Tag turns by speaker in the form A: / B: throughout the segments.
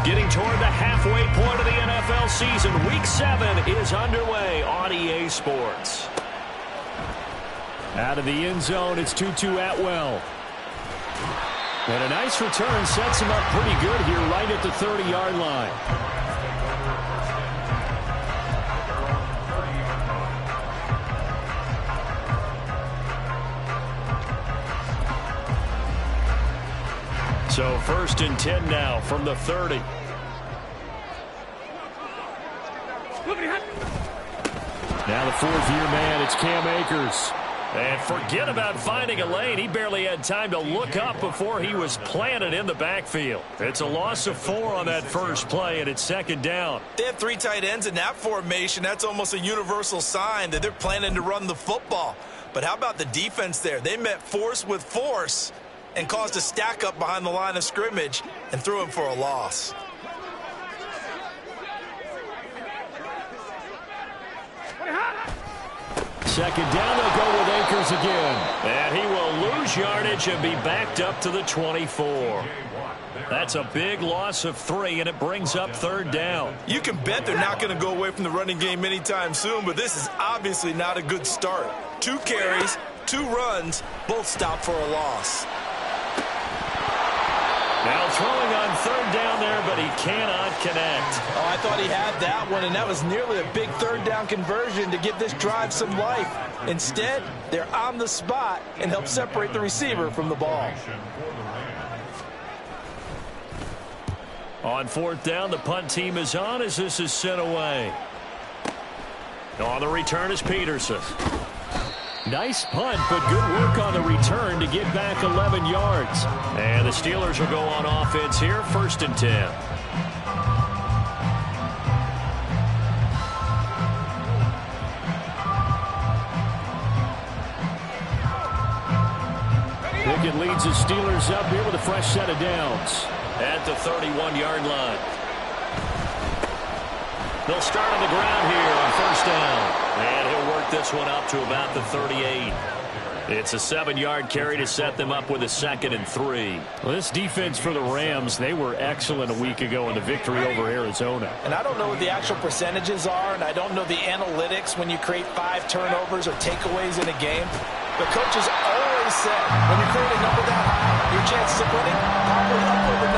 A: Getting toward the halfway point of the NFL season, Week 7 is underway on EA Sports. Out of the end zone, it's Tutu Atwell. And a nice return sets him up pretty good here right at the 30-yard line. So 1st and 10 now from the 30. Now the 4th-year man, it's Cam Akers. And forget about finding a lane. He barely had time to look up before he was planted in the backfield. It's a loss of 4 on that first play, and it's 2nd down.
B: They have 3 tight ends in that formation. That's almost a universal sign that they're planning to run the football. But how about the defense there? They met force with force and caused a stack up behind the line of scrimmage and threw him for a loss.
A: Second down, they'll go with Akers again. And he will lose yardage and be backed up to the 24. That's a big loss of 3, and it brings up 3rd down.
B: You can bet they're not going to go away from the running game anytime soon, but this is obviously not a good start. 2 carries, 2 runs, both stopped for a loss.
A: Now throwing on 3rd down there, but he cannot connect.
B: Oh, I thought he had that one, and that was nearly a big 3rd down conversion to give this drive some life. Instead, they're on the spot and help separate the receiver from the ball.
A: On 4th down, the punt team is on as this is sent away. On the return is Peterson. Nice punt, but good work on the return to get back 11 yards. And the Steelers will go on offense here, 1st and 10. Pickett leads the Steelers up here with a fresh set of downs at the 31-yard line. They'll start on the ground here on 1st down. And he'll work this one up to about the 38. It's a 7-yard carry to set them up with a 2nd and 3. Well, this defense for the Rams, they were excellent a week ago in the victory over Arizona.
B: And I don't know what the actual percentages are, and I don't know the analytics when you create 5 turnovers or takeaways in a game. But coaches always said when you create a number that high, your chances of winning probably up over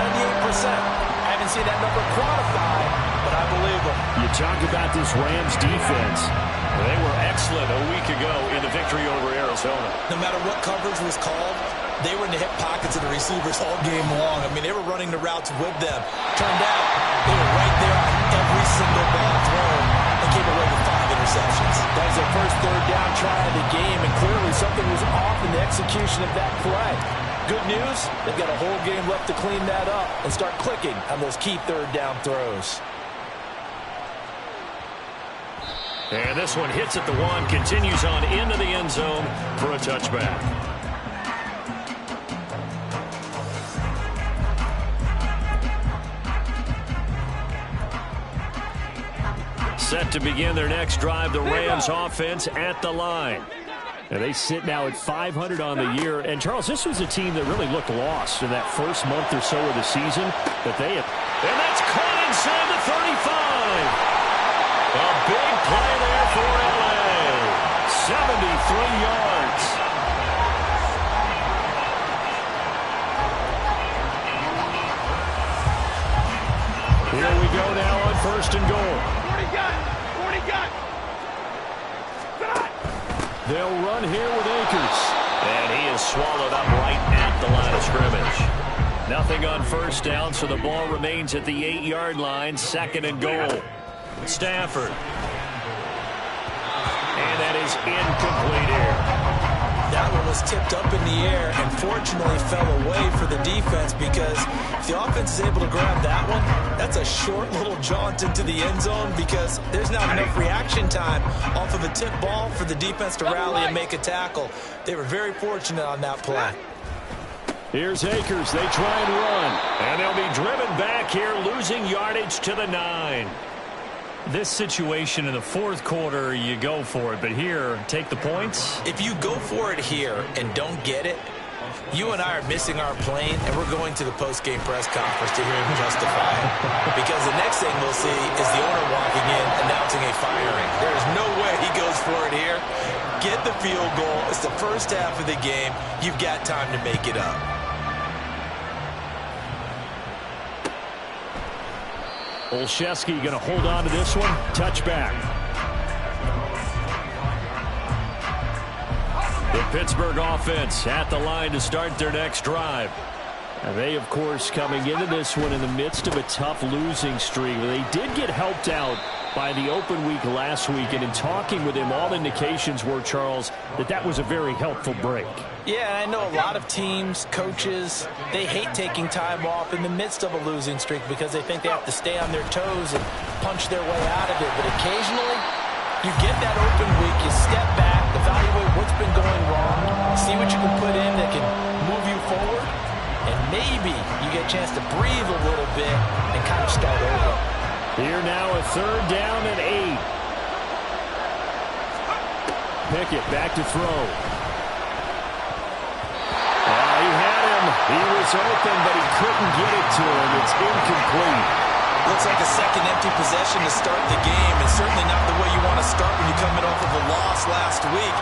B: 98%. I haven't seen that number quantified, but I believe them.
A: You talk about this Rams defense. They were excellent a week ago in the victory over Arizona.
B: No matter what coverage was called, they were in the hip pockets of the receivers all game long. I mean, they were running the routes with them. Turned out, they were right there on every single ball thrown and came away with 5 interceptions. That was their first 3rd down try of the game, and clearly something was off in the execution of that play. Good news, they've got a whole game left to clean that up and start clicking on those key 3rd down throws.
A: And this one hits at the 1, continues on into the end zone for a touchback. Set to begin their next drive, the Rams offense at the line. And they sit now at 500 on the year. And, Charles, this was a team that really looked lost in that first month or so of the season. But they have, and that's caught inside the 35. A big play there for L.A. 73 yards. Here we go now on 1st and goal. 40 gun. They'll run here with Akers. And he is swallowed up right at the line of scrimmage. Nothing on 1st down, so the ball remains at the 8-yard line, 2nd and goal. Stafford. And that is incomplete here.
B: That one was tipped up in the air and fortunately fell away for the defense, because if the offense is able to grab that one, that's a short little jaunt into the end zone, because there's not enough reaction time off of a tip ball for the defense to rally and make a tackle. They were very fortunate on that play.
A: Here's Akers. They try and run. And they'll be driven back here, losing yardage to the 9. This situation in the 4th quarter, you go for it. But here, take the points.
B: If you go for it here and don't get it, You and I are missing our plane, and we're going to the post-game press conference to hear him justify it. Because the next thing we'll see is the owner walking in, announcing a firing. There is no way he goes for it here. Get the field goal. It's the first half of the game. You've got time to make it up.
A: Olszewski going to hold on to this one. Touchback. The Pittsburgh offense at the line to start their next drive. And they, of course, coming into this one in the midst of a tough losing streak. They did get helped out by the open week last week. And in talking with him, all indications were, Charles, that was a very helpful break.
B: Yeah, I know a lot of teams, coaches, they hate taking time off in the midst of a losing streak because they think they have to stay on their toes and punch their way out of it. But occasionally, you get that open week, you step back, evaluate what's been going wrong, see what you can put in that can move you forward, and maybe you get a chance to breathe a little bit and kind of start over.
A: Here now a 3rd down and 8. Pickett back to throw. He had him. He was open, but he couldn't get it to him. It's incomplete.
B: Looks like a second empty possession to start the game, and certainly not the way you want to start when you're coming off of a loss last week.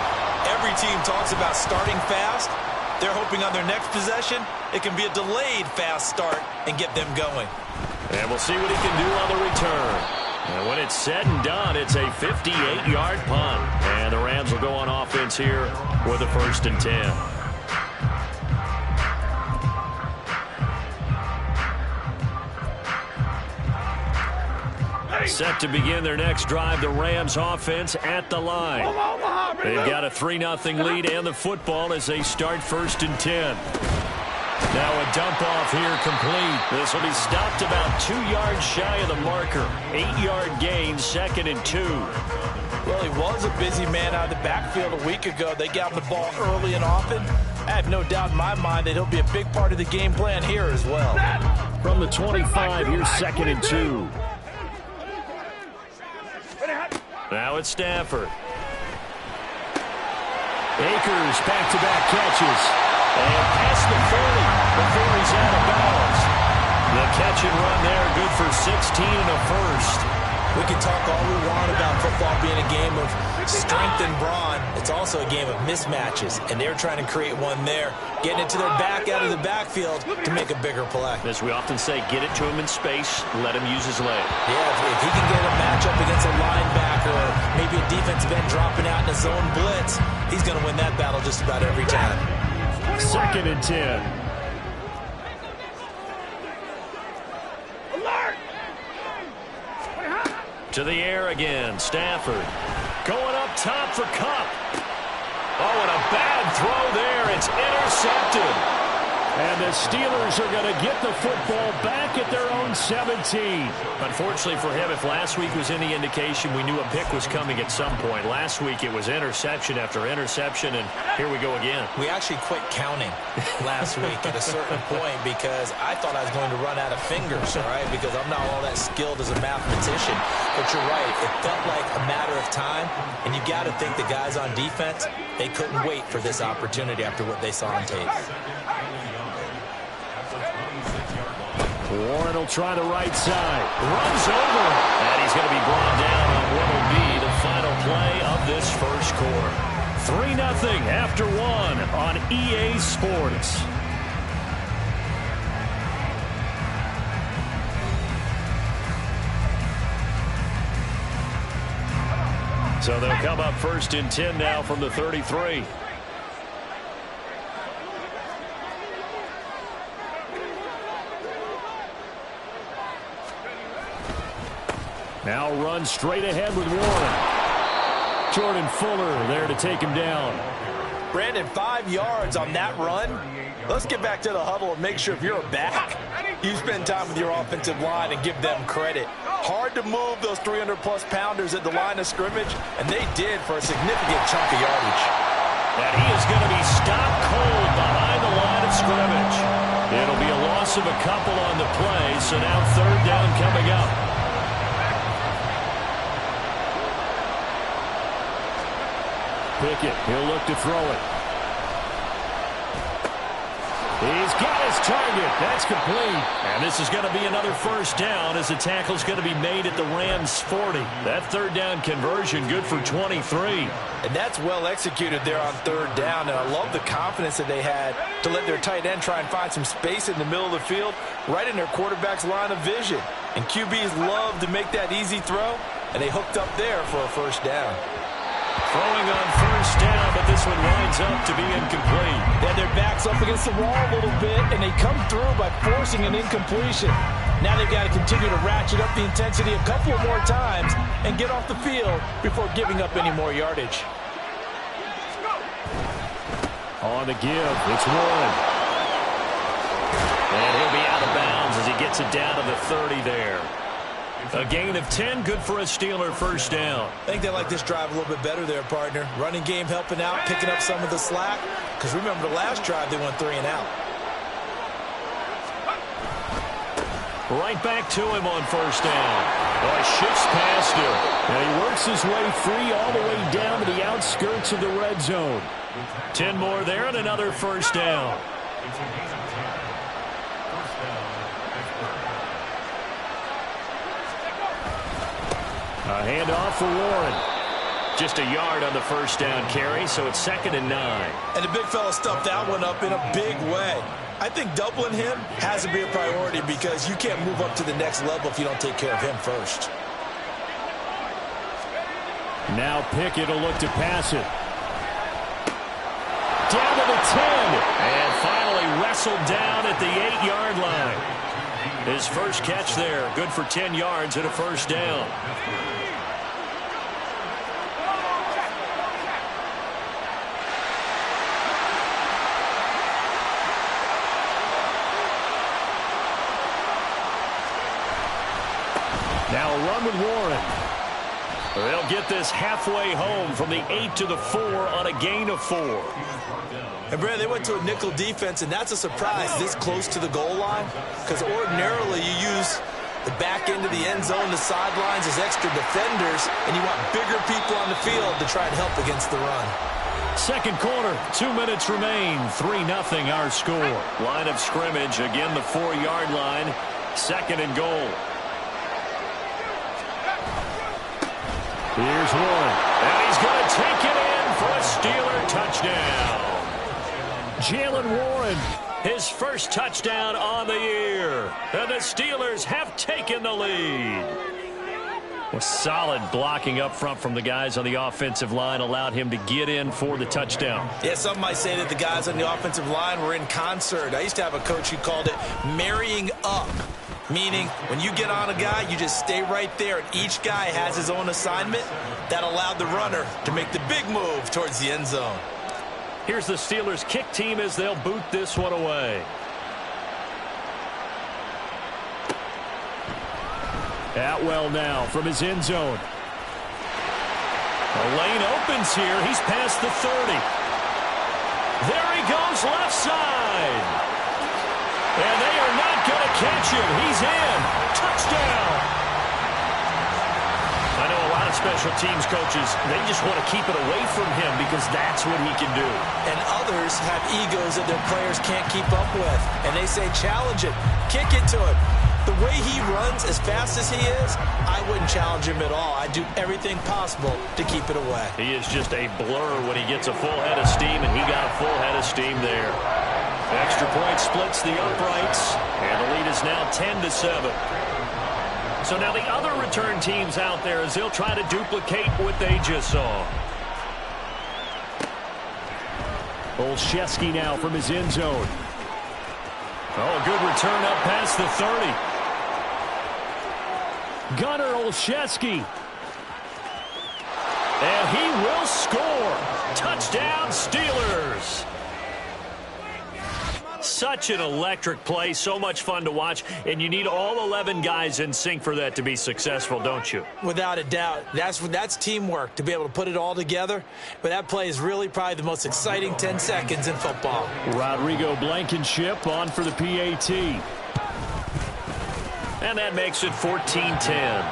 B: Every team talks about starting fast. They're hoping on their next possession, it can be a delayed fast start and get them going.
A: And we'll see what he can do on the return. And when it's said and done, it's a 58-yard punt. And the Rams will go on offense here with a 1st and 10. Set to begin their next drive, the Rams offense at the line. They've got a 3-0 lead and the football as they start 1st and 10. Now a dump off here complete. This will be stopped about 2 yards shy of the marker. 8-yard gain, 2nd and 2.
B: Well, he was a busy man out of the backfield a week ago. They got him the ball early and often. I have no doubt in my mind that he'll be a big part of the game plan here as well.
A: From the 25, here's 2nd and 2. Now it's Stafford. Akers back-to-back catches. And past the 40 before he's out of bounds. The catch and run there, good for 16 and a 1st.
B: We can talk all we want about football being a game of strength and brawn. It's also a game of mismatches, and they're trying to create one there, getting it to their back out of the backfield to make a bigger play.
A: As we often say, get it to him in space, let him use his leg.
B: Yeah, if he can get a matchup against a linebacker or maybe a defensive end dropping out in a zone blitz, he's going to win that battle just about every time.
A: 2nd and 10. To the air again, Stafford. Going up top for Kupp. Oh, and a bad throw there. It's intercepted. And the Steelers are going to get the football back at their own 17. Unfortunately for him, if last week was any indication, we knew a pick was coming at some point. Last week it was interception after interception, and here we go again.
B: We actually quit counting last week at a certain point because I thought I was going to run out of fingers, all right, because I'm not all that skilled as a mathematician. But you're right, it felt like a matter of time, and you got to think the guys on defense, they couldn't wait for this opportunity after what they saw on tape.
A: Warren will try the right side. Runs over. And he's going to be brought down on what will be the final play of this first quarter. 3-0 after 1 on EA Sports. So they'll come up 1st and 10 now from the 33. Now run straight ahead with Warren. Jordan Fuller there to take him down.
B: Brandon, 5 yards on that run. Let's get back to the huddle and make sure if you're a back, you spend time with your offensive line and give them credit. Hard to move those 300-plus pounders at the line of scrimmage, and they did for a significant chunk of yardage.
A: And he is going to be stopped cold behind the line of scrimmage. It'll be a loss of a couple on the play, so now 3rd down coming up. Pickett, he'll look to throw it. He's got his target. That's complete. And this is going to be another first down as the tackle's going to be made at the Rams' 40. That third down conversion good for 23.
B: And that's well executed there on third down. And I love the confidence that they had to let their tight end try and find some space in the middle of the field, right in their quarterback's line of vision. And QBs love to make that easy throw, and they hooked up there for a first down.
A: Throwing on first down, but this one winds up to be incomplete.
B: Yeah, their back's up against the wall a little bit, and they come through by forcing an incompletion. Now they've got to continue to ratchet up the intensity a couple more times and get off the field before giving up any more yardage.
A: On the give, it's Warren. And he'll be out of bounds as he gets it down to the 30 there. A gain of 10, good for a Steeler first down.
B: I think they like this drive a little bit better there, partner. Running game helping out, picking up some of the slack. Because remember the last drive, they went 3 and out.
A: Right back to him on first down. Oh, he shifts past him. And he works his way free all the way down to the outskirts of the red zone. 10 more there and another first down. A handoff for Warren. Just a yard on the first down carry, so it's 2nd and 9.
B: And the big fella stuffed that one up in a big way. I think doubling him has to be a priority because you can't move up to the next level if you don't take care of him first.
A: Now Pickett will look to pass it. Down to the 10. And finally wrestled down at the 8-yard line. His first catch there, good for 10 yards and a first down. Now a run with Warren. They'll get this halfway home from the 8 to the 4 on a gain of 4.
B: And, Brad, they went to a nickel defense, and that's a surprise this close to the goal line because ordinarily you use the back end of the end zone, the sidelines as extra defenders, and you want bigger people on the field to try and help against the run.
A: Second quarter, 2 minutes remain, 3-0 our score. Line of scrimmage, again the 4-yard line, 2nd and goal. Here's Warren, and he's going to take it in for a Steeler touchdown. Jaylen Warren, his first touchdown on the year. And the Steelers have taken the lead. A solid blocking up front from the guys on the offensive line allowed him to get in for the touchdown.
B: Yeah, some might say that the guys on the offensive line were in concert. I used to have a coach who called it marrying up. Meaning, when you get on a guy, you just stay right there. And each guy has his own assignment. That allowed the runner to make the big move towards the end zone.
A: Here's the Steelers kick team as they'll boot this one away. Atwell now from his end zone. The lane opens here. He's past the 30. There he goes left side. And they are not going to catch him. He's in. Touchdown. I know a lot of special teams coaches, they just want to keep it away from him because that's what he can do.
B: And others have egos that their players can't keep up with. And they say, challenge it. Kick it to him. The way he runs as fast as he is, I wouldn't challenge him at all. I'd do everything possible to keep it away. He
A: is just a blur when he gets a full head of steam, and he got a full head of steam there. Extra point splits the uprights, and the lead is now 10-7. So now the other return teams out there as they'll try to duplicate what they just saw. Olszewski now from his end zone. Oh, good return up past the 30. Gunnar Olszewski. And he will score. Touchdown, Steelers. Such an electric play, so much fun to watch, and you need all 11 guys in sync for that to be successful, don't you?
B: Without a doubt. That's teamwork, to be able to put it all together. But that play is really probably the most exciting 10 seconds in football.
A: Rodrigo Blankenship on for the PAT. And that makes it 14-10.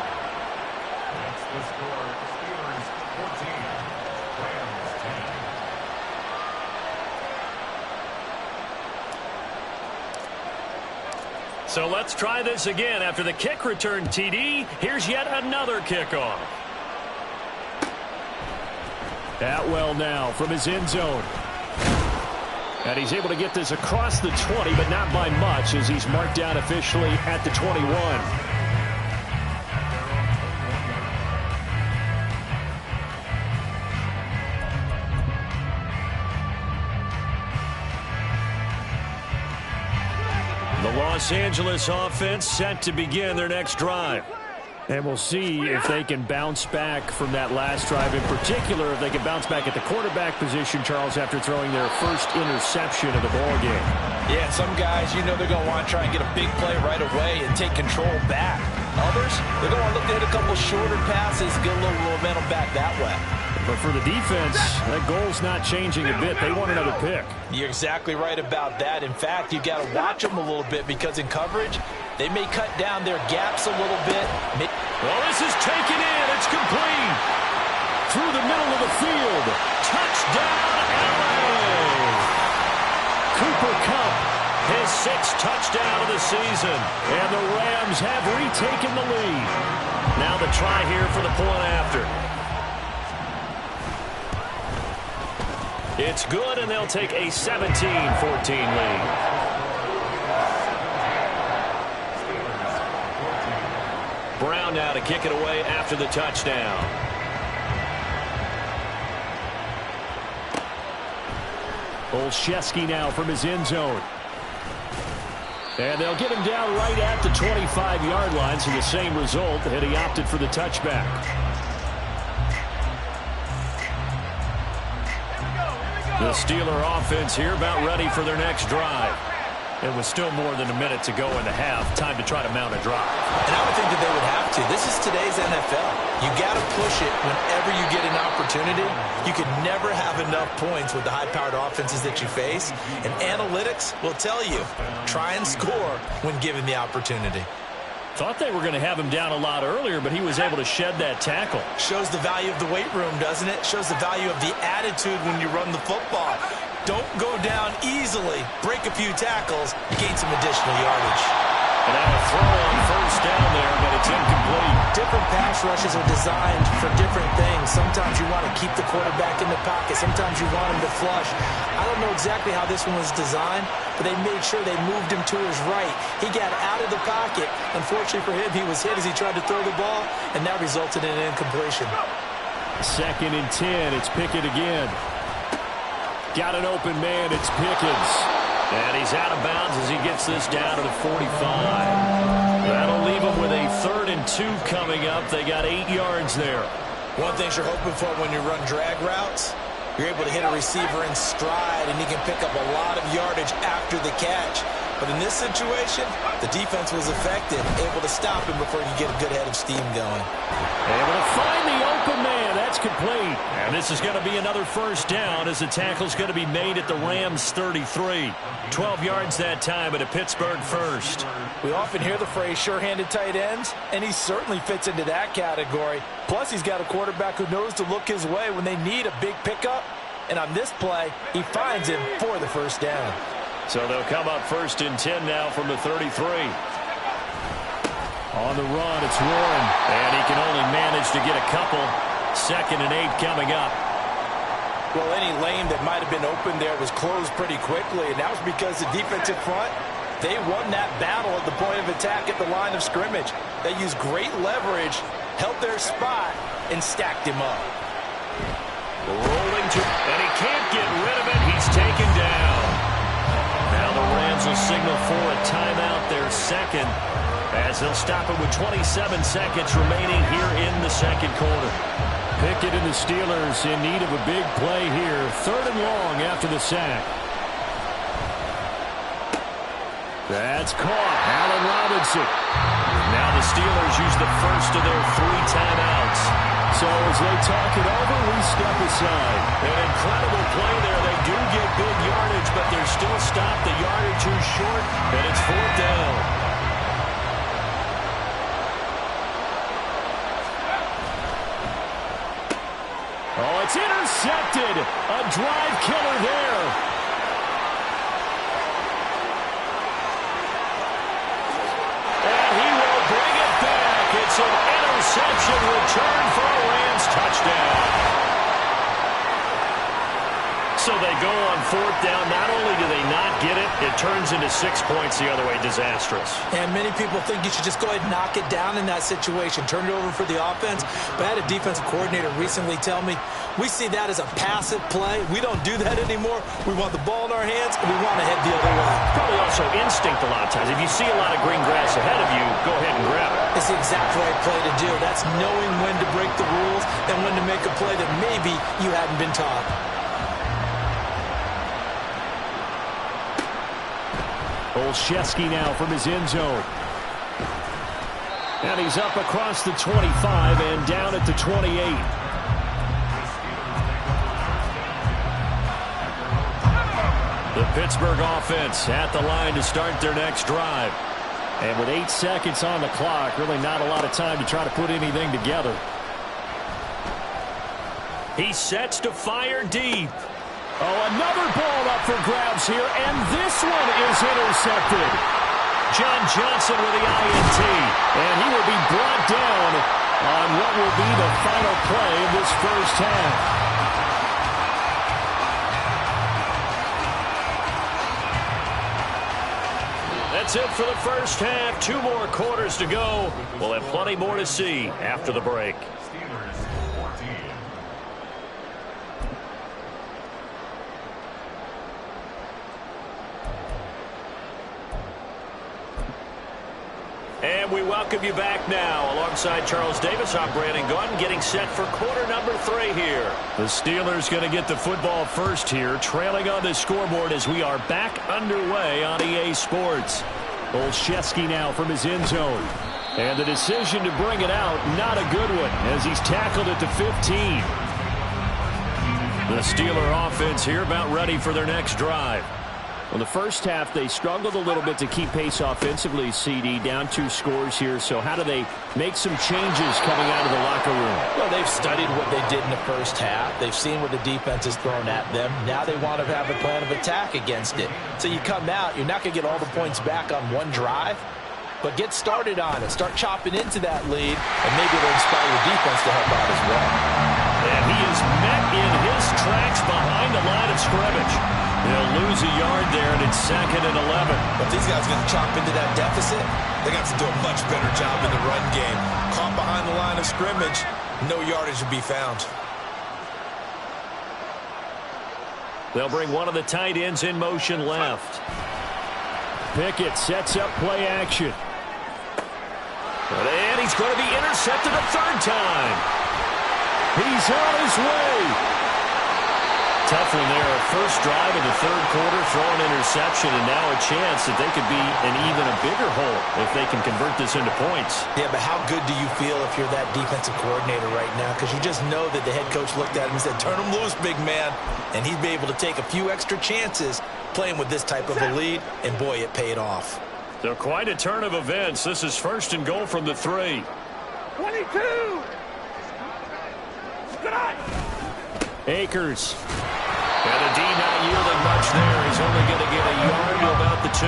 A: So let's try this again. After the kick return TD, here's yet another kickoff. Atwell now from his end zone. And he's able to get this across the 20, but not by much, as he's marked down officially at the 21. The Los Angeles offense set to begin their next drive. And we'll see if they can bounce back from that last drive. In particular, if they can bounce back at the quarterback position, Charles, after throwing their first interception of the ball game.
B: Yeah, some guys, you know they're going to want to try and get a big play right away and take control back. Others, they're going to look to hit a couple shorter passes, get a little momentum back that way.
A: But for the defense, that goal's not changing a bit. They want another pick.
B: You're exactly right about that. In fact, you've got to watch them a little bit because in coverage, they may cut down their gaps a little bit.
A: Well, this is taken in. It's complete. Through the middle of the field. Touchdown, LA! Cooper Kupp, his 6th touchdown of the season. And the Rams have retaken the lead. Now the try here for the point after. It's good, and they'll take a 17-14 lead. Brown now to kick it away after the touchdown. Olszewski now from his end zone. And they'll get him down right at the 25-yard line, so the same result, and he opted for the touchback. The Steeler offense here about ready for their next drive. It was still more than a minute to go in the half. Time to try to mount a drive.
B: And I would think that they would have to. This is today's NFL. You got to push it whenever you get an opportunity. You can never have enough points with the high-powered offenses that you face. And analytics will tell you, try and score when given the opportunity.
A: Thought they were going to have him down a lot earlier, but he was able to shed that tackle.
B: Shows the value of the weight room, doesn't it? Shows the value of the attitude when you run the football. Don't go down easily. Break a few tackles. Gain some additional yardage.
A: And now a throw on first down there, but it's incomplete.
B: Different pass rushes are designed for different things. Sometimes you want to keep the quarterback in the pocket. Sometimes you want him to flush. I don't know exactly how this one was designed, but they made sure they moved him to his right. He got out of the pocket. Unfortunately for him, he was hit as he tried to throw the ball, and that resulted in an incompletion.
A: 2nd and 10. It's Pickett again. Got an open man. It's Pickens. And he's out of bounds as he gets this down to the 45. That'll leave him with a 3rd and 2 coming up. They got 8 yards there.
B: One thing you're hoping for when you run drag routes, you're able to hit a receiver in stride, and he can pick up a lot of yardage after the catch. But in this situation, the defense was effective, able to stop him before you get a good head of steam going.
A: Able to find the open man. That's complete. And this is going to be another first down as the tackle's going to be made at the Rams' 33. 12 yards that time at a Pittsburgh first.
B: We often hear the phrase sure-handed tight ends, and he certainly fits into that category. Plus, he's got a quarterback who knows to look his way when they need a big pickup. And on this play, he finds him for the first down.
A: So they'll come up 1st and 10 now from the 33. On the run, it's Warren. And he can only manage to get a couple. 2nd and 8 coming up.
B: Well, any lane that might have been open there was closed pretty quickly, and that was because the defensive front, they won that battle at the point of attack at the line of scrimmage. They used great leverage, held their spot, and stacked him up.
A: Rolling to, and he can't get rid of it. He's taken down. Now the Rams will signal for a timeout, their 2nd, as they'll stop it with 27 seconds remaining here in the 2nd quarter. Pickett and the Steelers in need of a big play here. 3rd and long after the sack. That's caught. Allen Robinson. Now the Steelers use the first of their 3 timeouts. So as they talk it over, we step aside. An incredible play there. They do get big yardage, but they're still stopped a yard or 2 short, and it's 4th down. Oh, it's intercepted. A drive killer there. Johnson, interception, return for a Rams touchdown. So they go on fourth down. Not only do they not get it, it turns into 6 points the other way. Disastrous.
B: And many people think you should just go ahead and knock it down in that situation. Turn it over for the offense. But I had a defensive coordinator recently tell me, we see that as a passive play. We don't do that anymore. We want the ball in our hands, and we want to head the other way.
A: Probably also instinct a lot of times. If you see a lot of green grass ahead of you, go ahead and grab it.
B: It's the exact right play to do. That's knowing when to break the rules and when to make a play that maybe you hadn't been taught.
A: Olszewski now from his end zone. And he's up across the 25 and down at the 28. The Pittsburgh offense at the line to start their next drive. And with 8 seconds on the clock, really not a lot of time to try to put anything together. He sets to fire deep. Oh, another ball up for grabs here, and this one is intercepted. John Johnson with the INT, and he will be brought down on what will be the final play of this first half. That's it for the first half. 2 more quarters to go. We'll have plenty more to see after the break. And we welcome you back now. Alongside Charles Davis, I'm Brandon Gunn, getting set for quarter number 3 here. The Steelers going to get the football first here, trailing on the scoreboard as we are back underway on EA Sports. Olszewski now from his end zone. And the decision to bring it out, not a good one, as he's tackled at the 15. The Steeler offense here about ready for their next drive. Well, the first half, they struggled a little bit to keep pace offensively, CD, down 2 scores here. So how do they make some changes coming out of the locker room?
B: Well, they've studied what they did in the first half. They've seen what the defense has thrown at them. Now they want to have a plan of attack against it. So you come out, you're not going to get all the points back on one drive, but get started on it. Start chopping into that lead, and maybe it'll inspire your defense to help out as well.
A: And he is met in his tracks behind the line of scrimmage. They'll lose a yard there, and it's 2nd and 11.
B: But these guys are going to chop into that deficit. They got to do a much better job in the run game. Caught behind the line of scrimmage, no yardage to be found.
A: They'll bring one of the tight ends in motion left. Pickett sets up play action. And he's going to be intercepted a 3rd time. He's on his way. Tough one there. First drive of the 3rd quarter, throw an interception, and now a chance that they could be in even a bigger hole if they can convert this into points.
B: Yeah, but how good do you feel if you're that defensive coordinator right now? Because you just know that the head coach looked at him and said, turn him loose, big man. And he'd be able to take a few extra chances playing with this type of a lead, and boy, it paid off.
A: So quite a turn of events. This is 1st and goal from the 3.
C: 22!
A: Akers. And the D not yielding much there. He's only going to get a yard to about the 2.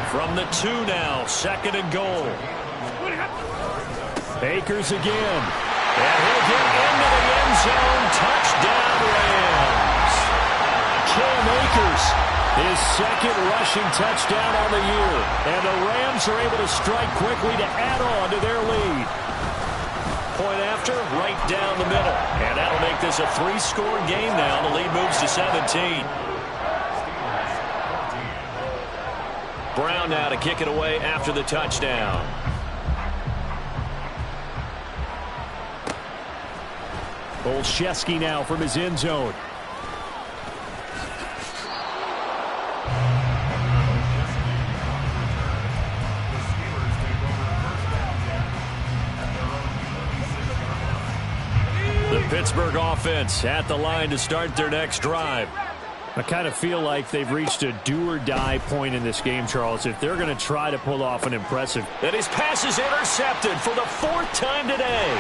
A: From the 2 now, 2nd and goal. Akers again. And he'll get into the end zone. Touchdown, Rams. Cam Akers, his 2nd rushing touchdown on the year. And the Rams are able to strike quickly to add on to their lead. Point after, right down the middle. And that'll make this a 3-score game now. The lead moves to 17. Brown now to kick it away after the touchdown. Olszewski now from his end zone. Pittsburgh offense at the line to start their next drive. I kind of feel like they've reached a do-or-die point in this game, Charles, if they're going to try to pull off an impressive. And his pass is intercepted for the 4th time today.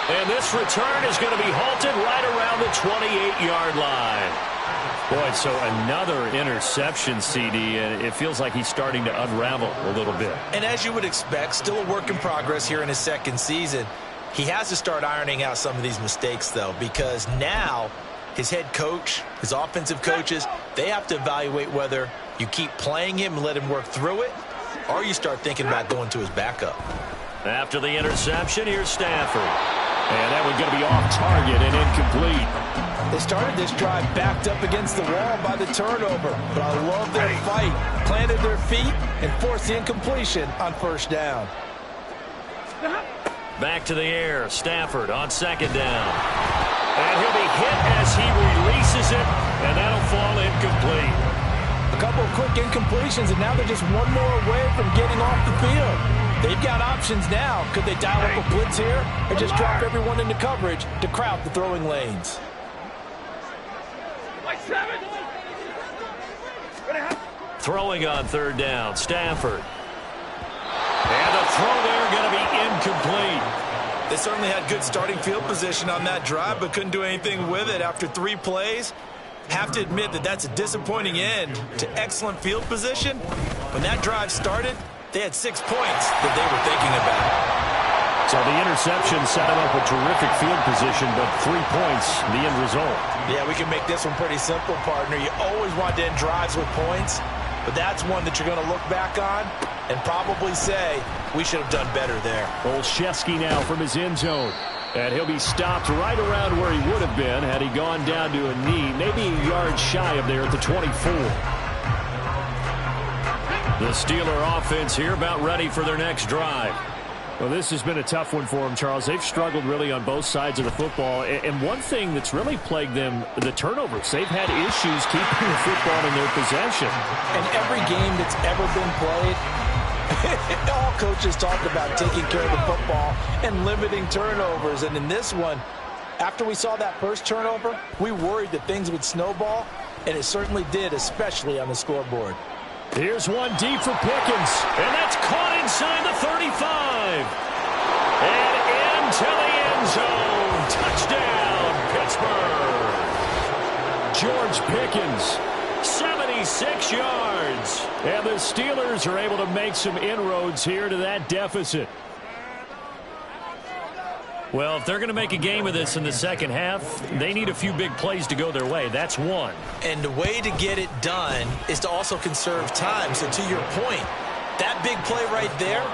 A: And this return is going to be halted right around the 28-yard line. Boy, so another interception, CD, and it feels like he's starting to unravel a little bit.
B: And as you would expect, still a work in progress here in his second season. He has to start ironing out some of these mistakes, though, because now his head coach, his offensive coaches, they have to evaluate whether you keep playing him and let him work through it, or you start thinking about going to his backup.
A: After the interception, here's Stafford. And that one's going to be off target and incomplete.
B: They started this drive backed up against the wall by the turnover, but I love their fight. Planted their feet and forced the incompletion on first down.
A: Back to the air. Stafford on second down. And he'll be hit as he releases it, and that'll fall incomplete.
B: A couple of quick incompletions, and now they're just one more away from getting off the field. They've got options now. Could they dial up a blitz here or just drop everyone into coverage to crowd the throwing lanes?
A: Throwing on third down, Stafford. And the throw there going to be incomplete.
B: They certainly had good starting field position on that drive, but couldn't do anything with it after 3 plays. Have to admit that that's a disappointing end to excellent field position. When that drive started, they had 6 points that they were thinking about.
A: So the interception set him up with terrific field position, but 3 points, the end result.
B: Yeah, we can make this one pretty simple, partner. You always want to end drives with points, but that's one that you're going to look back on and probably say, we should have done better there.
A: Olszewski now from his end zone. And he'll be stopped right around where he would have been had he gone down to a knee, maybe a yard shy of there at the 24. The Steeler offense here about ready for their next drive. Well, this has been a tough one for them, Charles. They've struggled really on both sides of the football. And one thing that's really plagued them, the turnovers. They've had issues keeping the football in their possession.
B: And every game that's ever been played, all coaches talk about taking care of the football and limiting turnovers. And in this one, after we saw that first turnover, we worried that things would snowball, and it certainly did, especially on the scoreboard.
A: Here's one deep for Pickens, and that's caught inside the 35. And into the end zone. Touchdown, Pittsburgh. George Pickens, 76 yards. And the Steelers are able to make some inroads here to that deficit. Well, if they're going to make a game of this in the second half, they need a few big plays to go their way. That's one.
B: And the way to get it done is to also conserve time. So to your point, that big play right there,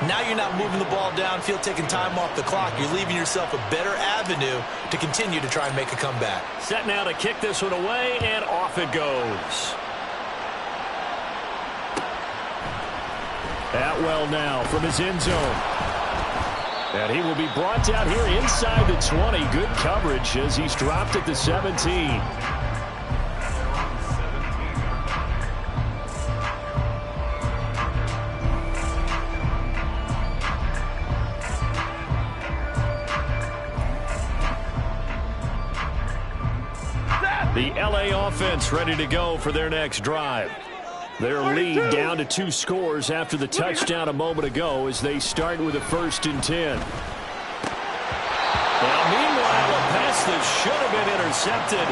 B: now you're not moving the ball downfield, taking time off the clock. You're leaving yourself a better avenue to continue to try and make a comeback.
A: Set now to kick this one away, and off it goes. Atwell now from his end zone. And he will be brought down here inside the 20. Good coverage as he's dropped at the 17. The LA offense ready to go for their next drive. Their lead down to 2 scores after the touchdown a moment ago as they start with a 1st and 10. Now, meanwhile, a pass that should have been intercepted,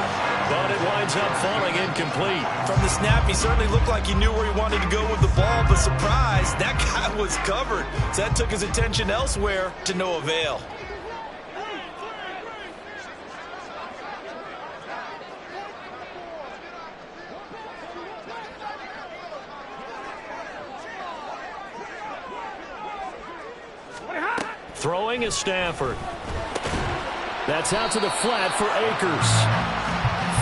A: but it winds up falling incomplete.
B: From the snap, he certainly looked like he knew where he wanted to go with the ball, but surprise, that guy was covered. So that took his attention elsewhere to no avail.
A: Throwing is Stafford. That's out to the flat for Akers.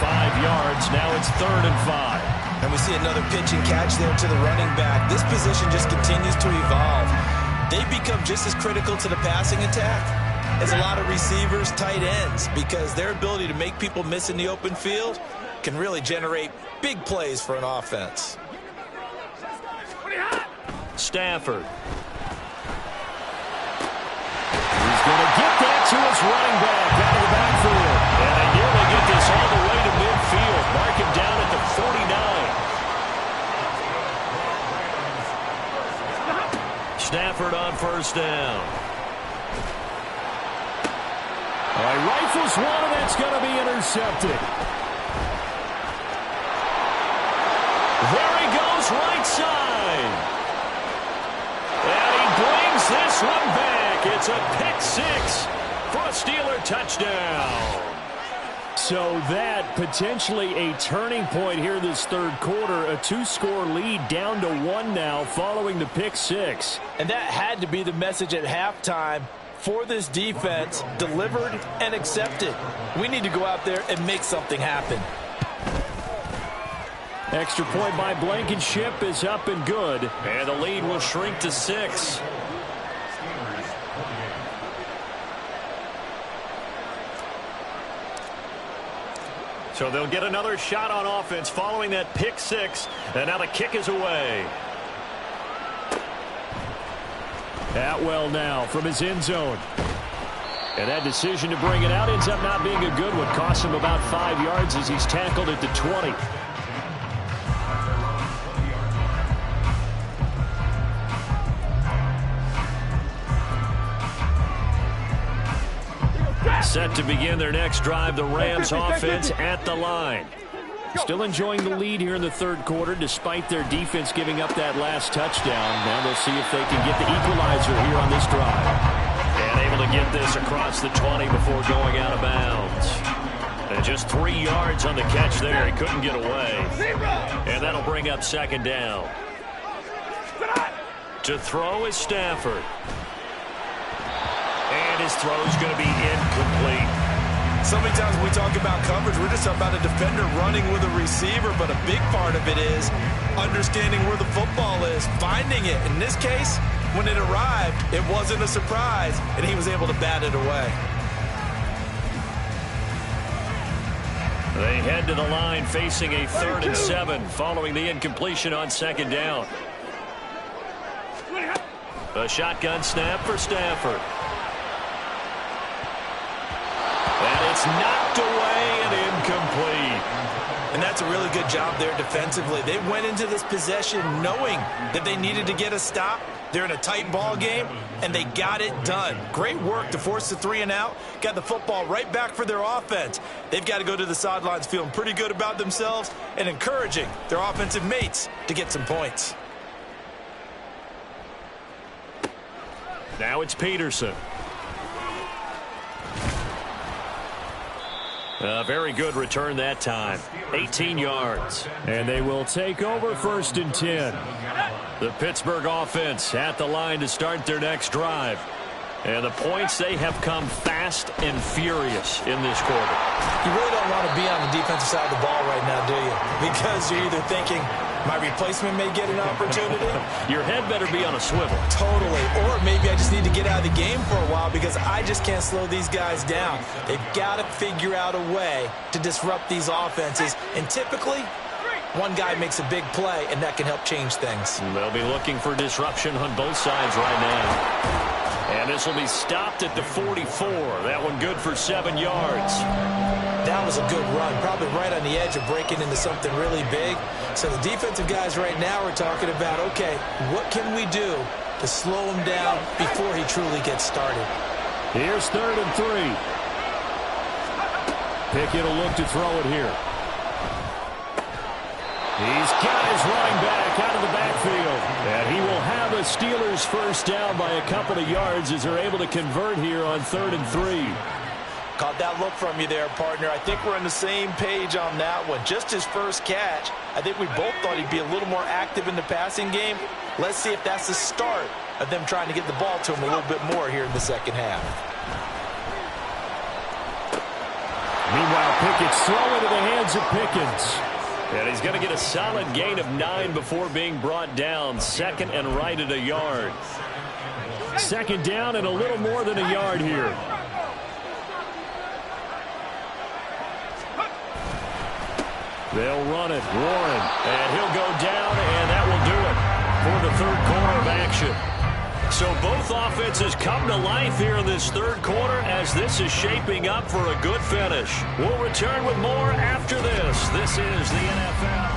A: 5 yards. Now it's 3rd and 5.
B: And we see another pitch and catch there to the running back. This position just continues to evolve. They become just as critical to the passing attack as a lot of receivers, tight ends, because their ability to make people miss in the open field can really generate big plays for an offense.
A: Stafford. He's going to get that to his running back out of the backfield. And they nearly get this all the way to midfield. Mark him down at the 49. Stafford on 1st down. All right, rifles one, and that's going to be intercepted. goes right side. And he brings this one back. It's a pick six for a Steeler touchdown. So that potentially a turning point here this third quarter. A two-score lead down to one now following the pick six.
B: And that had to be the message at halftime for this defense. Delivered and accepted. We need to go out there and make something happen.
A: Extra point by Blankenship is up and good. And the lead will shrink to 6. So they'll get another shot on offense following that pick six. And now the kick is away. Atwell now from his end zone. And that decision to bring it out ends up not being a good one. Costs him about 5 yards as he's tackled at the 20. Set to begin their next drive, the Rams offense at the line. Still enjoying the lead here in the third quarter despite their defense giving up that last touchdown. Now they'll see if they can get the equalizer here on this drive. And able to get this across the 20 before going out of bounds. And just 3 yards on the catch there. He couldn't get away. And that'll bring up second down. To throw is Stafford. And his throw is going to be incomplete.
B: So many times when we talk about coverage, we're just talking about a defender running with a receiver, but a big part of it is understanding where the football is, finding it. In this case, when it arrived, it wasn't a surprise, and he was able to bat it away.
A: They head to the line facing a 3rd and 7 following the incompletion on second down. A shotgun snap for Stafford. And it's knocked away and incomplete.
B: And that's a really good job there defensively. They went into this possession knowing that they needed to get a stop. They're in a tight ball game, and they got it done. Great work to force the 3 and out. Got the football right back for their offense. They've got to go to the sidelines feeling pretty good about themselves and encouraging their offensive mates to get some points.
A: Now it's Peterson. A very good return that time. 18 yards. And they will take over 1st and 10. The Pittsburgh offense at the line to start their next drive. And the points, they have come fast and furious in this quarter.
B: You really don't want to be on the defensive side of the ball right now, do you? Because you're either thinking, my replacement may get an opportunity.
A: Your head better be on a swivel.
B: Totally. Or maybe I just need to get out of the game for a while because I just can't slow these guys down. They've got to figure out a way to disrupt these offenses. And typically, one guy makes a big play, and that can help change things.
A: They'll be looking for disruption on both sides right now. And this will be stopped at the 44. That one good for 7 yards.
B: That was a good run, probably right on the edge of breaking into something really big. So the defensive guys right now are talking about, okay, what can we do to slow him down before he truly gets started?
A: Here's 3rd and 3. Pickett will look to throw it here. He's got his running back out of the backfield. And he will have a Steelers first down by a couple of yards as they're able to convert here on 3rd and 3.
B: Caught that look from you there, partner. I think we're on the same page on that one. Just his first catch. I think we both thought he'd be a little more active in the passing game. Let's see if that's the start of them trying to get the ball to him a little bit more here in the second half.
A: Meanwhile, Pickett's throw into the hands of Pickens. And he's going to get a solid gain of 9 before being brought down. 2nd and right at a yard. 2nd down and a little more than a yard here. They'll run it. Warren. And he'll go down, and that will do it for the third quarter of action. So both offenses come to life here in this third quarter as this is shaping up for a good finish. We'll return with more after this. This is the NFL.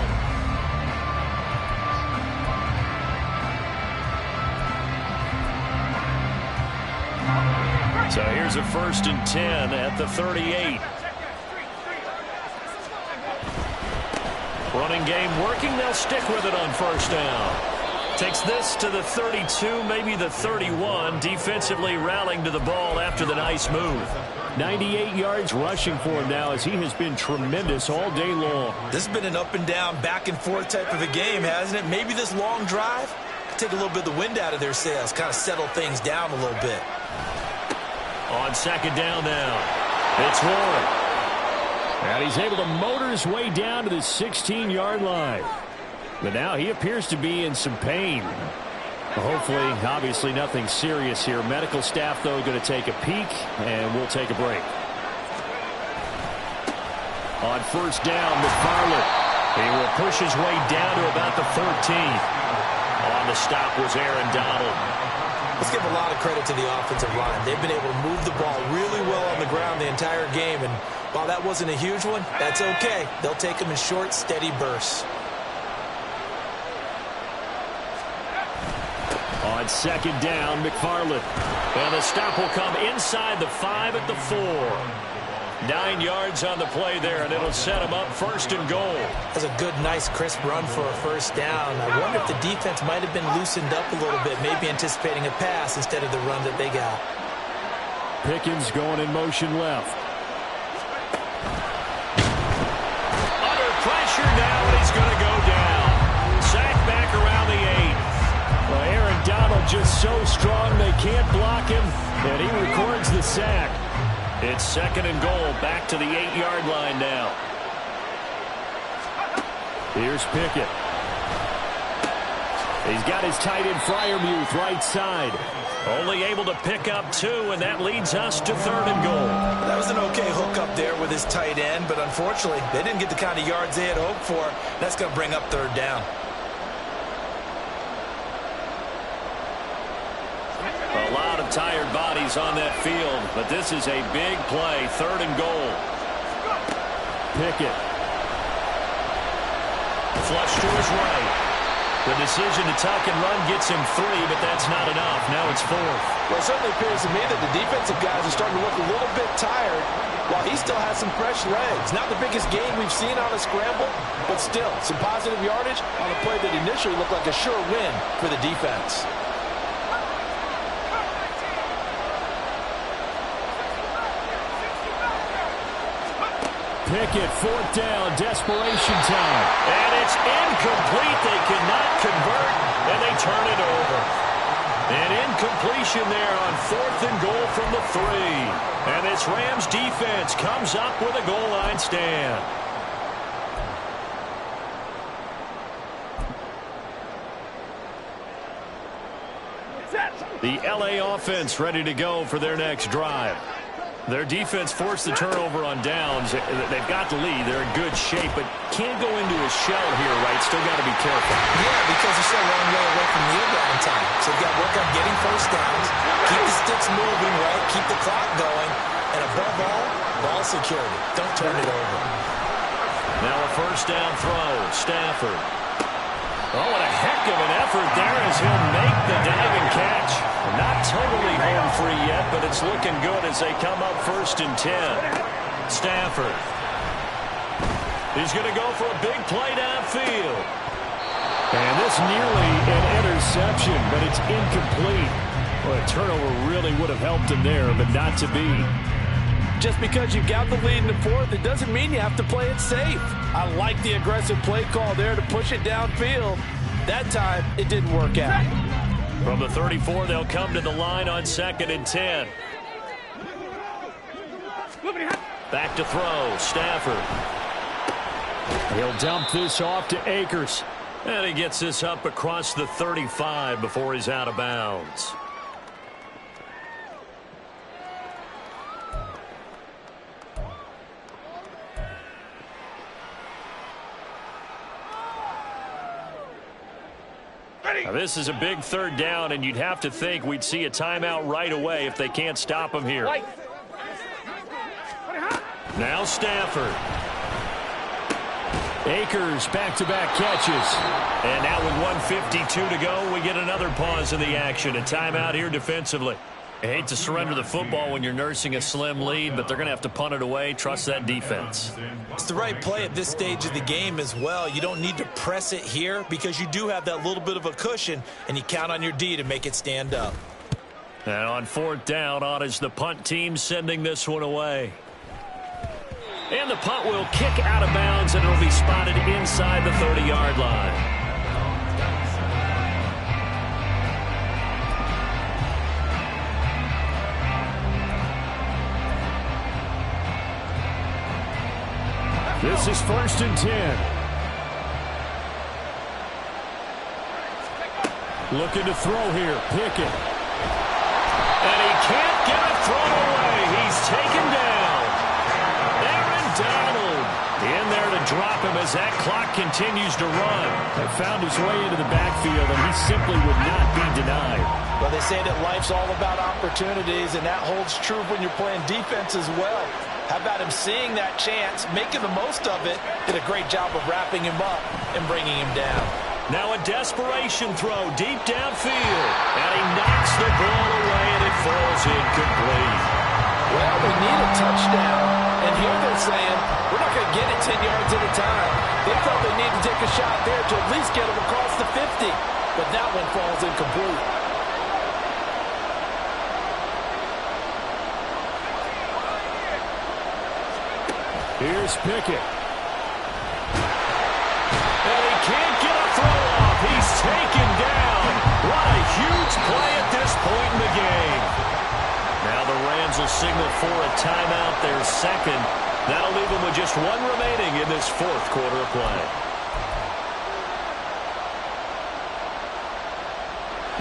A: So here's a 1st and 10 at the 38. Running game working. They'll stick with it on first down. Takes this to the 32, maybe the 31. Defensively rallying to the ball after the nice move. 98 yards rushing for him now as he has been tremendous all day long.
B: This has been an up and down, back and forth type of a game, hasn't it? Maybe this long drive could take a little bit of the wind out of their sails, kind of settle things down a little bit.
A: On second down now, it's Warren. And he's able to motor his way down to the 16-yard line. But now he appears to be in some pain. Hopefully, obviously nothing serious here. Medical staff, though, going to take a peek, and we'll take a break. On first down, McFarland. He will push his way down to about the 13. On the stop was Aaron Donald.
B: Let's give a lot of credit to the offensive line. They've been able to move the ball really well on the ground the entire game, and while that wasn't a huge one, that's okay. They'll take them in short, steady bursts.
A: On second down, McFarland. And the stop will come inside the 5 at the 4. 9 yards on the play there, and it'll set them up first and goal.
B: That's a good, nice, crisp run for a first down. I wonder if the defense might have been loosened up a little bit, maybe anticipating a pass instead of the run that they got.
A: Pickens going in motion left. Under pressure now, and he's going to go down. Sack back around the 8. Well, Aaron Donald just so strong they can't block him, and he records the sack. It's second and goal, back to the 8-yard line now. Here's Pickett. He's got his tight end Freiermuth right side. Only able to pick up 2, and that leads us to third and goal.
B: That was an okay hookup there with his tight end, but unfortunately, they didn't get the kind of yards they had hoped for. That's going to bring up third down.
A: A lot of tired bodies on that field, but this is a big play, third and goal. Pickett. Flush to his right. The decision to tuck and run gets him 3, but that's not enough. Now it's 4th.
D: Well, it certainly appears to me that the defensive guys are starting to look a little bit tired while he still has some fresh legs. Not the biggest gain we've seen on a scramble, but still some positive yardage on a play that initially looked like a sure win for the defense.
A: Pickett, 4th down, desperation time. And it's incomplete. They cannot convert, and they turn it over. An incompletion there on 4th and goal from the 3. And this Rams defense comes up with a goal line stand. The LA offense ready to go for their next drive. Their defense forced the turnover on downs. They've got the lead. They're in good shape, but can't go into a shell here, right? Still got to be careful.
B: Yeah, because they're so long way away from the inbound time. So they've got to work on getting first downs, keep the sticks moving, right? Keep the clock going, and above all, ball security. Don't turn it over.
A: Now a first down throw. Stafford. Oh, what a heck of an effort there as he'll make the diving catch. Not totally home free yet, but it's looking good as they come up first and 10. Stafford. He's going to go for a big play downfield. And this nearly an interception, but it's incomplete. Well, a turnover really would have helped him there, but not to be.
D: Just because you've got the lead in the 4th, it doesn't mean you have to play it safe. I like the aggressive play call there to push it downfield. That time, it didn't work out.
A: From the 34, they'll come to the line on 2nd and 10. Back to throw. Stafford. He'll dump this off to Akers. And he gets this up across the 35 before he's out of bounds. Now, this is a big third down, and you'd have to think we'd see a timeout right away if they can't stop him here. Now Stafford. Akers back-to-back catches. And now with 1:52 to go, we get another pause in the action. A timeout here defensively. You hate to surrender the football when you're nursing a slim lead, but they're going to have to punt it away. Trust that defense.
B: It's the right play at this stage of the game as well. You don't need to press it here because you do have that little bit of a cushion, and you count on your D to make it stand up.
A: And on 4th down, on is the punt team sending this one away. And the punt will kick out of bounds, and it'll be spotted inside the 30-yard line. This is 1st and 10. Looking to throw here. Pickett. And he can't get a throw away. He's taken down. Aaron Donald in there to drop him as that clock continues to run. They found his way into the backfield, and he simply would not be denied.
D: Well, they say that life's all about opportunities, and that holds true when you're playing defense as well. How about him seeing that chance, making the most of it, did a great job of wrapping him up and bringing him down.
A: Now a desperation throw deep downfield, and he knocks the ball away, and it falls incomplete.
D: Well, they need a touchdown, and here they're saying, we're not going to get it 10 yards at a time. They felt they need to take a shot there to at least get him across the 50, but that one falls incomplete.
A: Here's Pickett. And he can't get a throw off. He's taken down. What a huge play at this point in the game. Now the Rams will signal for a timeout, their second. That'll leave them with just one remaining in this 4th quarter of play.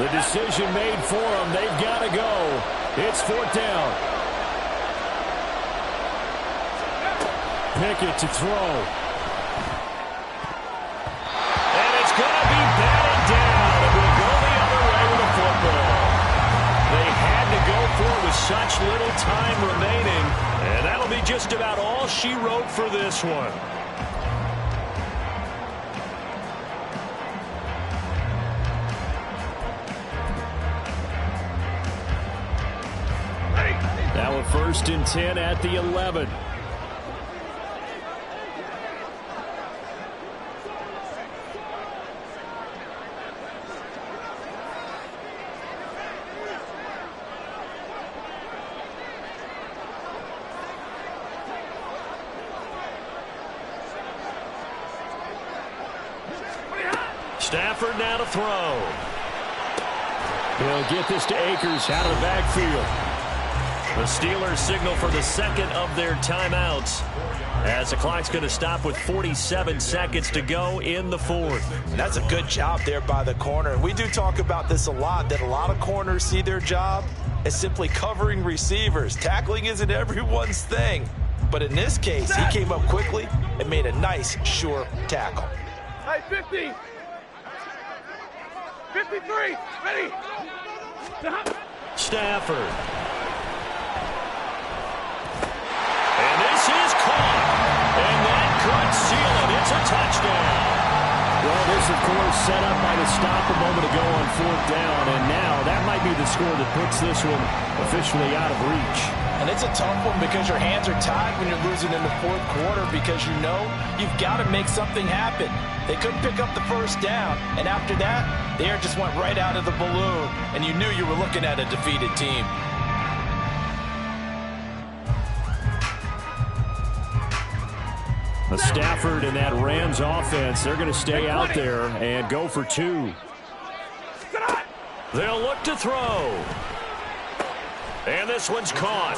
A: The decision made for them. They've got to go. It's 4th down. Pickett to throw. And it's going to be batted down. It will go the other way with the football. They had to go for it with such little time remaining. And that'll be just about all she wrote for this one. Now a 1st and 10 at the 11. Stafford now to throw. He'll get this to Akers out of the backfield. The Steelers signal for the second of their timeouts as the clock's going to stop with 47 seconds to go in the 4th.
B: And that's a good job there by the corner. We do talk about this a lot, that a lot of corners see their job as simply covering receivers. Tackling isn't everyone's thing. But in this case, he came up quickly and made a nice, sure tackle.
C: Hey, 50. 53. Ready.
A: Stafford. And this is caught. And that could seal it. It's a touchdown. Well, this, of course, set up by the stop a moment ago on 4th down. And now that might be the score that puts this one officially out of reach.
D: And it's a tough one because your hands are tied when you're losing in the 4th quarter because you know you've got to make something happen. They couldn't pick up the 1st down, and after that, the air just went right out of the balloon, and you knew you were looking at a defeated team.
A: Stafford and that Rams offense, they're going to stay out there and go for 2. They'll look to throw. And this one's caught.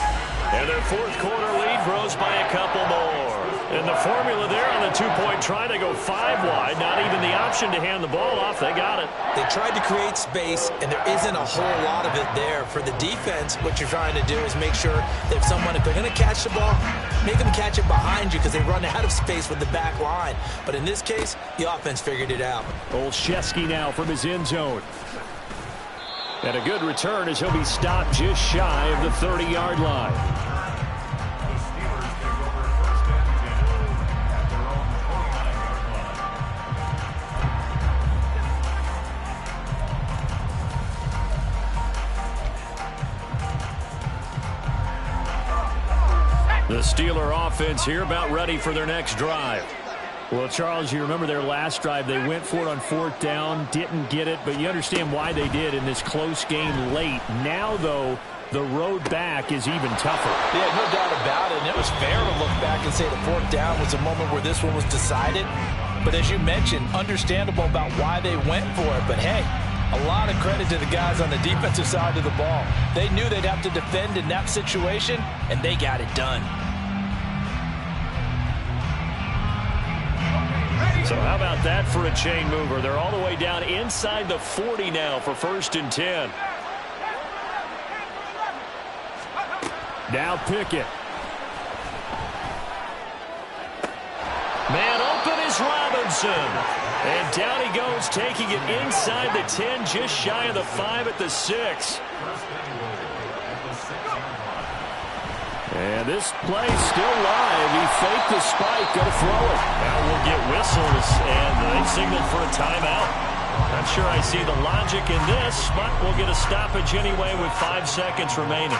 A: And their 4th quarter lead grows by a couple more. And the formula there on the 2-point try to go 5 wide. Not even the option to hand the ball off. They got it.
B: They tried to create space, and there isn't a whole lot of it there. For the defense, what you're trying to do is make sure that if they're going to catch the ball, make them catch it behind you because they run out of space with the back line. But in this case, the offense figured it out.
A: Olszewski now from his end zone. And a good return as he'll be stopped just shy of the 30-yard line. The Steeler offense here about ready for their next drive. Well, Charles, you remember their last drive. They went for it on 4th down, didn't get it, but you understand why they did in this close game late. Now, though, the road back is even tougher.
B: Yeah, no doubt about it. And it was fair to look back and say the 4th down was a moment where this one was decided. But as you mentioned, understandable about why they went for it. But, hey, a lot of credit to the guys on the defensive side of the ball. They knew they'd have to defend in that situation, and they got it done.
A: So how about that for a chain mover? They're all the way down inside the 40 now for 1st and 10. Now Pickett. Man open is Robinson. And down he goes, taking it inside the 10, just shy of the 5 at the 6. And this play's still live. He faked the spike, going to throw it. Now we'll get whistles, and they signaled for a timeout. Not sure I see the logic in this, but we'll get a stoppage anyway with 5 seconds remaining.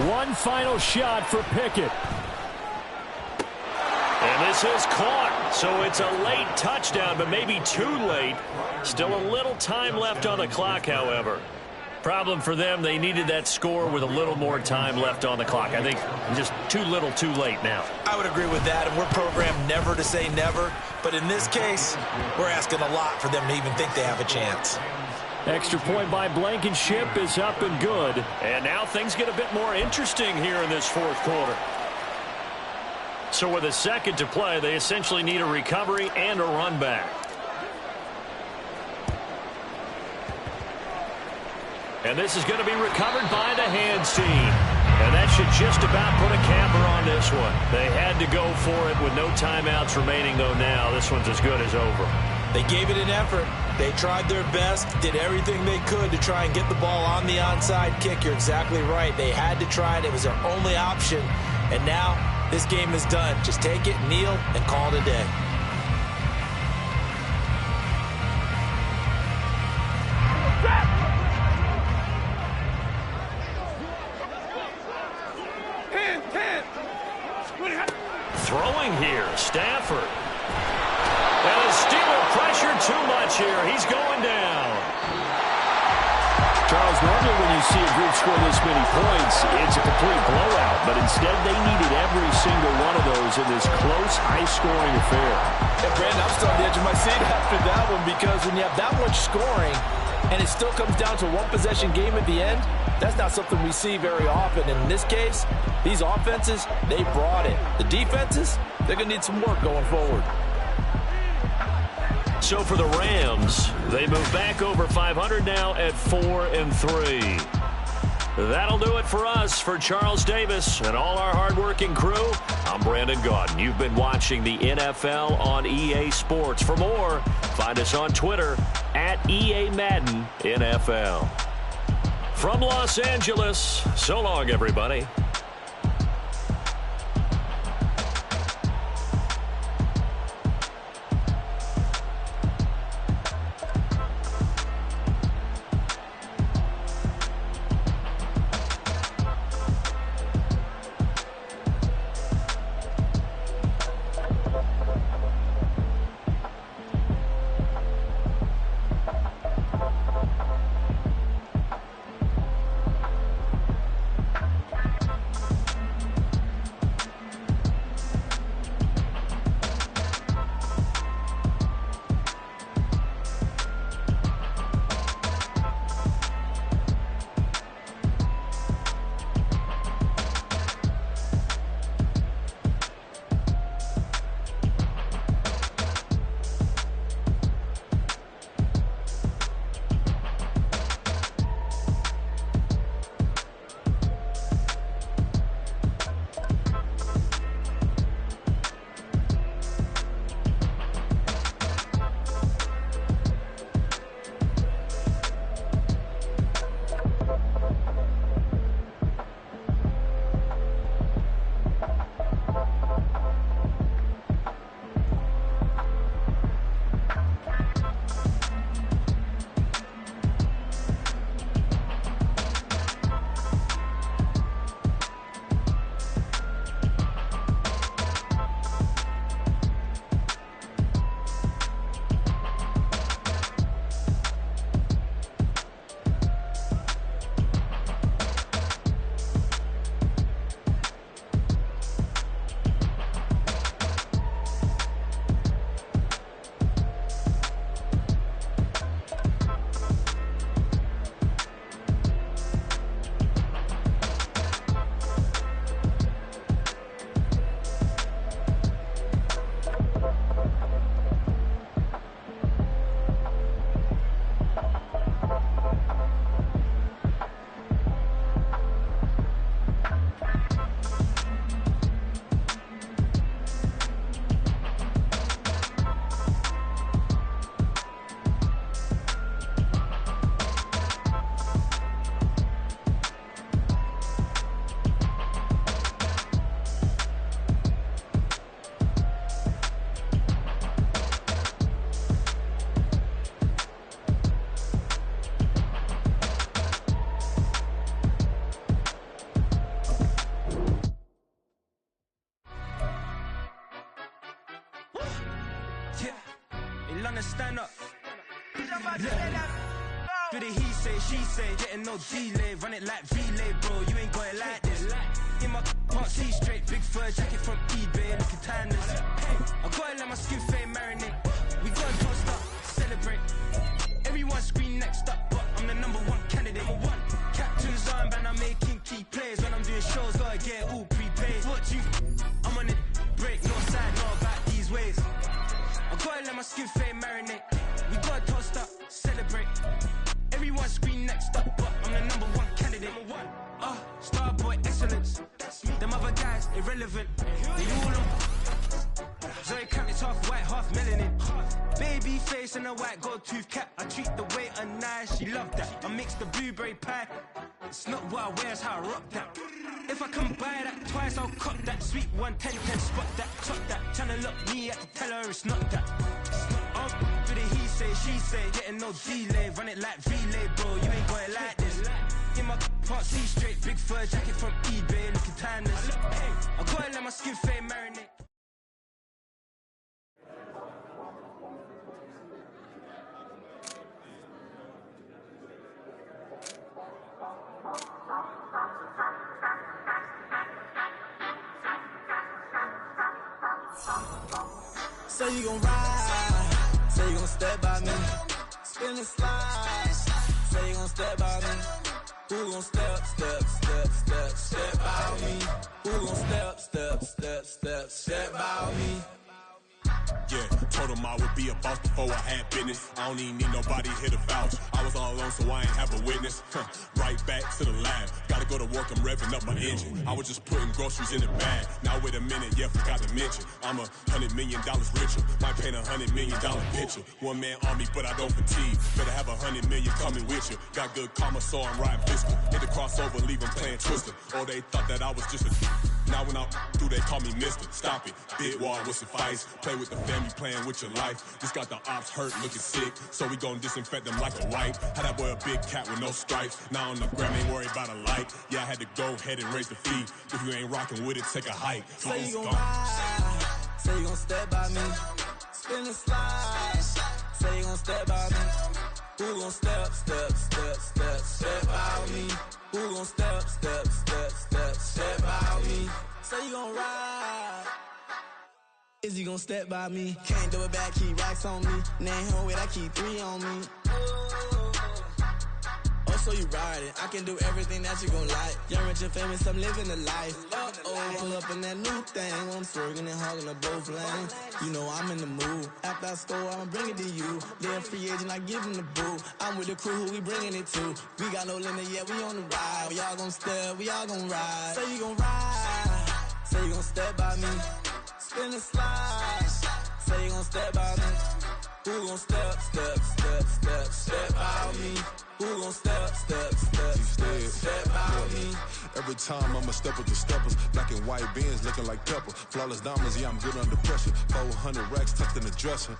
A: One final shot for Pickett. And this is caught. So it's a late touchdown, but maybe too late. Still a little time left on the clock, however. Problem for them, they needed that score with a little more time left on the clock. I think just too little too late now.
B: I would agree with that, and we're programmed never to say never. But in this case, we're asking a lot for them to even think they have a chance.
A: Extra point by Blankenship is up and good. And now things get a bit more interesting here in this 4th quarter. So with a second to play, they essentially need a recovery and a run back. And this is going to be recovered by the hands team. And that should just about put a capper on this one. They had to go for it with no timeouts remaining, though now this one's as good as over.
B: They gave it an effort. They tried their best, did everything they could to try and get the ball on the onside kick. You're exactly right. They had to try it. It was their only option. And now this game is done. Just take it, kneel, and call it a day.
A: Throwing here, Stafford. And the Steeler pressure too much here. He's going down. Charles, normally when you see a group score this many points, it's a complete blowout. But instead, they needed every single one of those in this close, high-scoring affair.
B: Yeah, Brandon, I'm still on the edge of my seat after that one, because when you have that much scoring and it still comes down to a one-possession game at the end, that's not something we see very often. And in this case, these offenses, they brought it. The defenses, they're going to need some work going forward.
A: So for the Rams, they move back over 500 now at 4-3. That'll do it for us. For Charles Davis and all our hardworking crew, I'm Brandon Gaudin. You've been watching the NFL on EA Sports. For more, find us on Twitter at EA Madden NFL. From Los Angeles, so long, everybody.
E: Do the he say, she say, getting no delay, run it like relay, bro, you ain't got it like this. In my can't see straight, big fur jacket from eBay, looking timeless. I gotta let my skin fade marinate, we gotta toast up, celebrate. Everyone scream next up, but I'm the #1 candidate. Captain's armband, I'm making key plays. When I'm doing shows, gotta get it all prepaid. What you, I'm on it, break, no side, no about these ways. I gotta let my skin fade marinate, we gotta toast up, celebrate. Everyone scream next up, but I'm the #1 candidate. Starboy excellence. Them other guys irrelevant. They all on. Zoe Camp, it's half white, half melanin. Baby face and a white gold tooth cap. I treat the waiter nice, she love that. I mix the blueberry pie. It's not what I wear, it's how I rock that. If I can buy that twice, I'll cop that. Sweet 110, spot that, chop that. Tryna look me at the tell her it's not that. Do the he say, she say, getting no delay, run it like relay, bro, you ain't got it like this. In my can't see straight, big fur jacket from eBay, looking timeless. I gotta let my skin fade marinate.
F: Say you gon' ride, say you gon' step by me, spin and slide, say you gon' step by me. Who gon' step by me? Who gon' step by me?
G: Yeah, told him I would be a boss before I had business. I don't even need nobody here to vouch. I was all alone, so I ain't have a witness. Right back to the lab. Gotta go to work, I'm revving up my engine. I was just putting groceries in the bag. Now wait a minute, yeah, forgot to mention. I'm $100 million richer. Might paint $100 million picture. One man army, but I don't fatigue. Better have 100 million coming with you. Got good karma, so I'm riding pistol. Hit the crossover, leave them playing Twister. Oh, they thought that I was just a... Now when I do, they call me Mister. Stop it. Big wall with suffice. Play with the family, playing with your life. Just got the ops hurt, looking sick. So we gon' disinfect them like a wipe. Had that boy a big cat with no stripes. Now on the gram, ain't worried about a light. Yeah, I had to go ahead and raise the fee. If you ain't rocking with it, take a hike.
F: Say you gon' ride, say you gon' step by me, spin and slide. Say you gon' step by me. Who gon' step by me? Who gon' step by me? Say you gon' ride. Is you gon' step by me? Can't do it back, keep racks on me. Name home with I keep 3 on me. Oh, so you riding? I can do everything that you gon' like. Young, rich, and famous, I'm living the life. Pull up in that new thing. I'm swerving and hogging up both lanes. You know I'm in the mood. After I score, I'ma bring it to you. They're a free agent, I give them the boo. I'm with the crew, who we bringing it to. We got no limit, yeah, we on the ride. We all gon' step, we all gon' ride. Say you gon' ride, say you gon' step by me. Spin and slide, say you gon' step by me. Who gon' step by me? Who gon' step by me?
H: Every time I'ma step with the steppers. Black and white beans looking like pepper. Flawless diamonds, yeah, I'm good under pressure. 400 racks tucked in the dresser.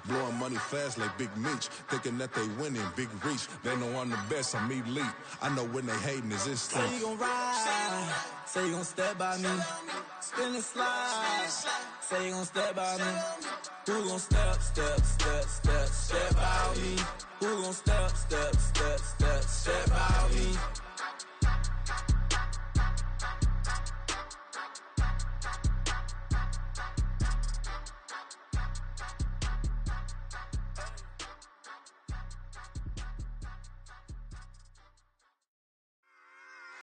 H: Blowing money fast like Big Meech. Thinking that they winning, big reach. They know I'm the best, I'm elite. I know when they hating is instant.
F: Say you gon' ride, say you gon' step by me. Spin and slide, say you gon' step by me. Who gon' step by me? Who gon' step